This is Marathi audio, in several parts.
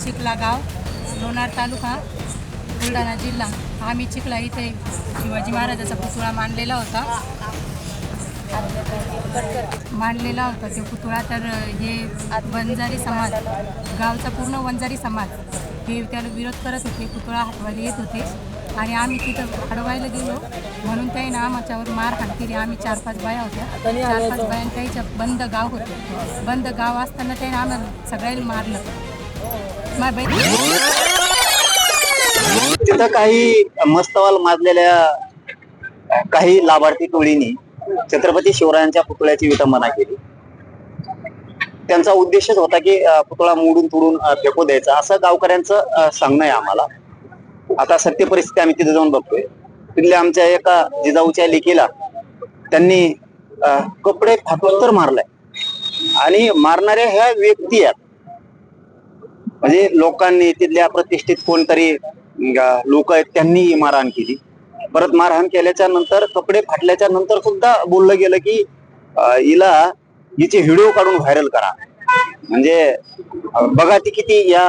चिखला गाव, लोणार तालुका, बुलढाणा जिल्हा. आम्ही चिखला इथे शिवाजी महाराजाचा पुतळा मांडलेला होता तो पुतळा. तर हे वंजारी समाज, गावचा पूर्ण वंजारी समाज हे त्याला विरोध करत होते, पुतळा हटवायला येत होते. आणि आम्ही तिथं अडवायला गेलो म्हणून त्याने आमच्यावर मारहाण केली. आम्ही 4-5 बाया होत्या, 4-5 बाया त्याच्या बंद गाव होते. बंद गाव असताना त्याने आम्हाला सगळ्यांनी मारलं. तिथं काही मस्तवाल माजलेल्या काही लाभार्थी टोळींनी छत्रपती शिवरायांच्या पुतळ्याची विटंबना केली. त्यांचा उद्देशच होता की पुतळा मोडून तोडून फेकू द्यायचा, असं गावकऱ्यांचं सांगणं आहे आम्हाला. आता सत्य परिस्थिती आम्ही तिथे जाऊन बघतोय. तिथल्या आमच्या एका जिजाऊच्या लेकीला त्यांनी कपडे फाटून तर मारलाय. आणि मारणाऱ्या ह्या व्यक्ती आहेत, म्हणजे लोकांनी, तिथल्या प्रतिष्ठित कोणतरी लोक आहेत, त्यांनी मारहाण केली. परत मारहाण केल्याच्या नंतर, कपडे फाटल्याच्या नंतर सुद्धा बोललं गेलं की हिचे व्हिडिओ काढून व्हायरल करा. म्हणजे बघा ती किती या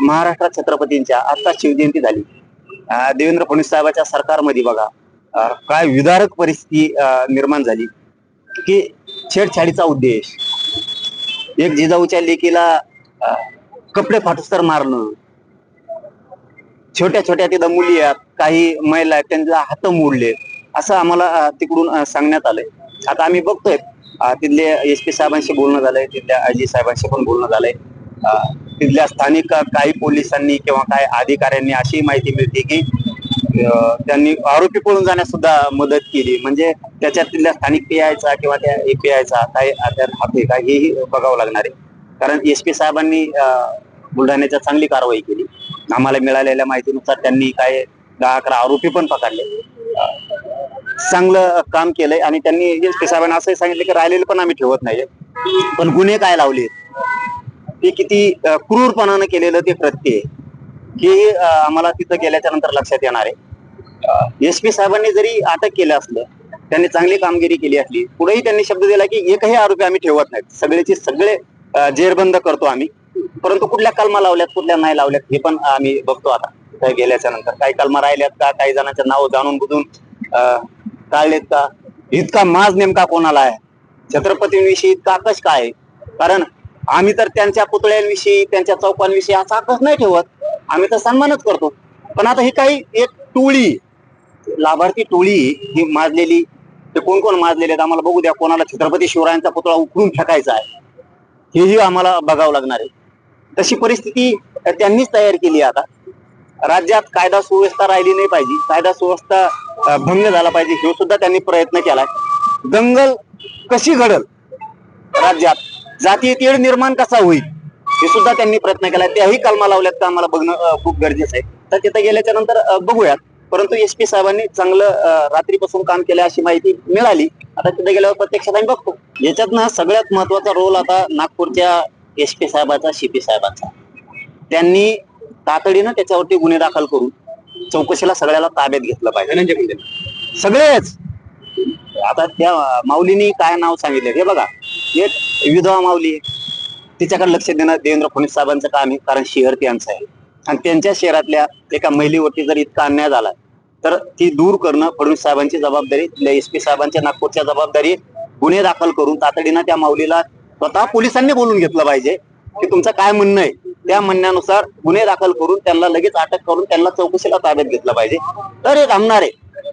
महाराष्ट्रात छत्रपतींच्या आता शिवजयंती झाली, देवेंद्र फडणवीस साहेबांच्या सरकारमध्ये बघा काय विदारक परिस्थिती निर्माण झाली की छेडछाडीचा उद्देश, एक जिजाऊच्या लेकीला कपडे फाटूस तर मारणं, छोट्या छोट्या तिथं मुली आहेत, काही महिला आहेत, त्यांचे हात मोडले, असं आम्हाला तिकडून सांगण्यात आलंय. आता आम्ही बघतोय तिथले SP साहेबांशी बोलणं झालंय, तिथल्या IG साहेबांशी पण बोलणं झालंय. तिथल्या स्थानिक काही पोलिसांनी किंवा काही अधिकाऱ्यांनी अशी माहिती मिळते की त्यांनी आरोपी पळून जाण्यास सुद्धा मदत केली. म्हणजे त्याच्यात तिथल्या स्थानिक PIचा किंवा त्या APIचा काही हात आहे का हेही बघावं लागणार आहे. कारण SP साहेबांनी बुलढाण्याच्या चांगली कारवाई केली. आम्हाला मिळालेल्या माहितीनुसार त्यांनी काय 10-11 आरोपी पण पकडले. चांगलं काम केलंय. आणि त्यांनी SP साहेबांना असंही सांगितलं की राहिलेलं पण आम्ही ठेवत नाहीये, पण गुन्हे काय लावले ते किती क्रूरपणानं केलेलं ते कृत्य हे आम्हाला तिथं गेल्याच्या नंतर लक्षात येणार आहे. SP साहेबांनी जरी अटक केलं असलं, त्यांनी चांगली कामगिरी केली असली, पुढेही त्यांनी शब्द दिला की एकही आरोपी आम्ही ठेवत नाहीत, सगळेचे सगळे जेरबंद करतो आम्ही. परंतु कुठल्या कलमा लावल्यात, कुठल्या नाही लावल्यात हे पण आम्ही बघतो. आता गेल्याच्या नंतर काही कलमा राहिल्यात का, काही जणांचं नाव जाणून बुजून टाळलेत का, इतका माज नेमका कोणाला आहे, छत्रपतींविषयी इतका आकश काय आहे? कारण आम्ही तर त्यांच्या पुतळ्यांविषयी, त्यांच्या चौकांविषयी असा आकश नाही ठेवत, आम्ही तर सन्मानच करतो. पण आता ही काही एक टोळी, लाभार्थी टोळी ही माजलेली, ते कोण कोण माजलेले आहेत आम्हाला बघू द्या. कोणाला छत्रपती शिवरायांचा पुतळा उकळून फेकायचा आहे हेही आम्हाला बघावं लागणार आहे. तशी परिस्थिती त्यांनीच तयार केली. आता राज्यात कायदा सुव्यवस्था राहिली नाही पाहिजे, कायदा सुव्यवस्था भंग झाला पाहिजे, हे सुद्धा त्यांनी प्रयत्न केलाय. दंगल कशी घडल राज्यात, जातीय तेढ निर्माण कसा होईल हे सुद्धा त्यांनी प्रयत्न केलाय. त्याही कलमा लावल्यात का आम्हाला बघणं खूप गरजेचं आहे. तर तिथे गेल्याच्या नंतर बघूयात. परंतु SP साहेबांनी चांगलं रात्रीपासून काम केलं अशी माहिती मिळाली. आता तिथे गेल्यावर प्रत्यक्षात आम्ही बघतो. याच्यात ना सगळ्यात महत्वाचा रोल आता नागपूरच्या SP साहेबाचा, CP साहेबाचा. त्यांनी तातडीनं त्याच्यावरती गुन्हे दाखल करून चौकशीला सगळ्याला ताब्यात घेतलं पाहिजे, सगळेच. आता त्या माऊलीनी काय नाव सांगितलं हे बघा, एक विधवा माऊली, तिच्याकडे लक्ष देणं देवेंद्र फडणवीस साहेबांचं काम आहे. कारण शहर त्यांचं आहे आणि त्यांच्या शहरातल्या एका महिलेवरती जर इतका अन्याय झाला तर ती दूर करणं फडणवीस साहेबांची जबाबदारी, SP साहेबांच्या नागपूरच्या जबाबदारी. गुन्हे दाखल करून तातडीनं त्या माऊलीला स्वतः पोलिसांनी बोलून घेतलं पाहिजे की तुमचं काय म्हणणं आहे, त्या म्हणण्यानुसार गुन्हे दाखल करून त्यांना लगेच अटक करून त्यांना चौकशीला ताब्यात घेतलं पाहिजे, तर हे थांबणार आहे.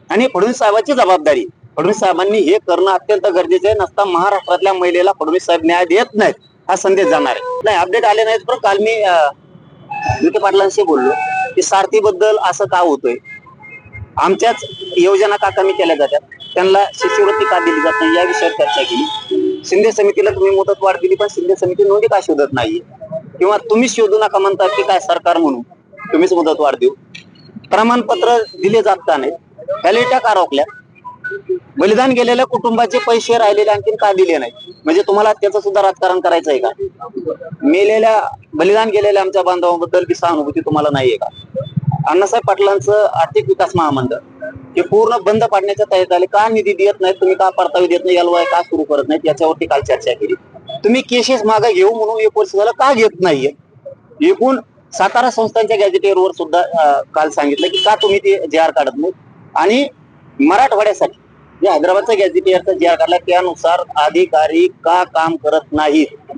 आणि फडणवीस साहेबांची जबाबदारी, फडणवीस साहेबांनी हे करणं अत्यंत गरजेचं आहे. नसता महाराष्ट्रातल्या महिलेला फडणवीस साहेब न्याय देत नाहीत हा संदेश जाणार आहे. नाही, अपडेट आले नाहीत. पण काल मी विखे पाटलांशी बोललो की सारथीबद्दल असं का होतंय, आमच्याच योजना का कमी केल्या जातात, त्यांना शिष्यवृत्ती का दिली जात नाही, या विषयावर चर्चा केली. शिंदे समितीला तुम्ही मुदतवाढ दिली, पण शिंदे समिती नोंदी का शोधत नाहीये, किंवा तुम्ही शोधू नका म्हणतात की काय सरकार म्हणून तुम्हीच मुदतवाढ देऊ. प्रमाणपत्र दिले जात का नाही, व्हॅलिडिटी का रोखल्या, बलिदान गेलेल्या कुटुंबाचे पैसे राहिलेले आणखीन का दिले नाही, म्हणजे तुम्हाला त्याचं सुद्धा राजकारण करायचं आहे का? मेलेल्या, बलिदान गेलेल्या आमच्या बांधवांबद्दल बी सहानुभूती तुम्हाला नाहीये का? अण्णासाहेब पाटलांचं आर्थिक विकास महामंडळ हे पूर्ण बंद पाडण्याच्या तयारीत आले, का निधी देत नाही तुम्ही, का परतावी देत नाही, LOI का सुरू करत नाहीत, याच्यावरती काल चर्चा केली. तुम्ही केसेस मागे घेऊ म्हणून 1 वर्ष झालं का घेत नाहीये, एकूण सातारा संस्थांच्या गॅजेटियरवर सुद्धा काल सांगितलं की का तुम्ही ते जे आर काढत नाही, आणि मराठवाड्यासाठी जे हैदराबादचा गॅजेटियरचा जे आर काढला त्यानुसार अधिकारी का काम करत नाहीत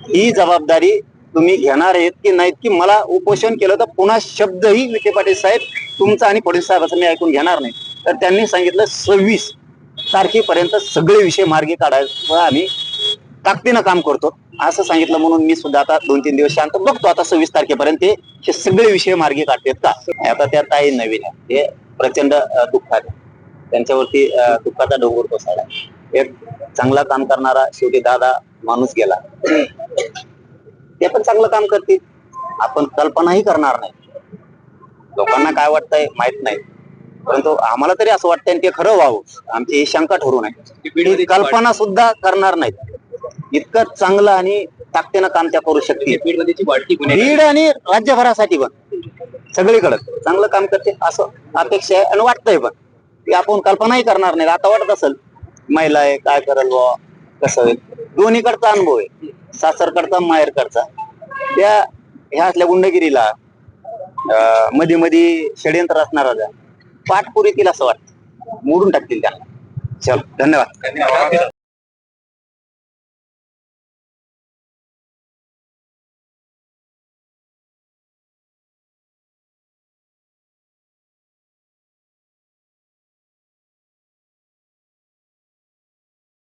ही जबाबदारी तुम्ही घेणार आहेत की नाहीत, की मला उपोषण केलं तर पुन्हा शब्दही विखे पाटील साहेब तुमचा आणि फडणवीस साहेबांचं मी ऐकून घेणार नाही. तर त्यांनी सांगितलं 26 तारखेपर्यंत सगळे विषय मार्गी काढायचं आम्ही ताकदीनं काम करतो असं सांगितलं. म्हणून मी सुद्धा आता 2-3 दिवस शांत बघतो आता 26 तारखेपर्यंत हे सगळे विषय मार्गी काढतात का. आता त्या ताई नवीन आहे, हे प्रचंड दुःखात त्यांच्यावरती दुःखाचा डोंगर कोसळला. एक चांगला काम करणारा शेवटी दादा माणूस गेला, ते पण चांगलं काम करतील, आपण कल्पनाही करणार नाही. लोकांना काय वाटतंय माहित नाही, परंतु आम्हाला तरी असं वाटतंय आणि ते खरं व्हावं आमची ही शंका ठरू नये. कल्पना सुद्धा करणार नाहीत, इतकं चांगलं आणि ताकदीनं काम त्या करू शकतील. बीड आणि राज्यभरासाठी पण सगळीकडे चांगलं काम करते असं अपेक्षा आहे आणि वाटतंय पण की आपण कल्पनाही करणार नाही. आता वाटत असेल महिला आहे काय करेल बुवा कसं होईल, दोन्हीकडचा अनुभव आहे, सासरकडचा माहेरकडचा. त्या ह्या असल्या गुंडगिरीला मध्ये मध्ये षडयंत्र असणारा पाठपुरी असं वाटतं, मोडून टाकतील त्यांना. चल धन्यवाद.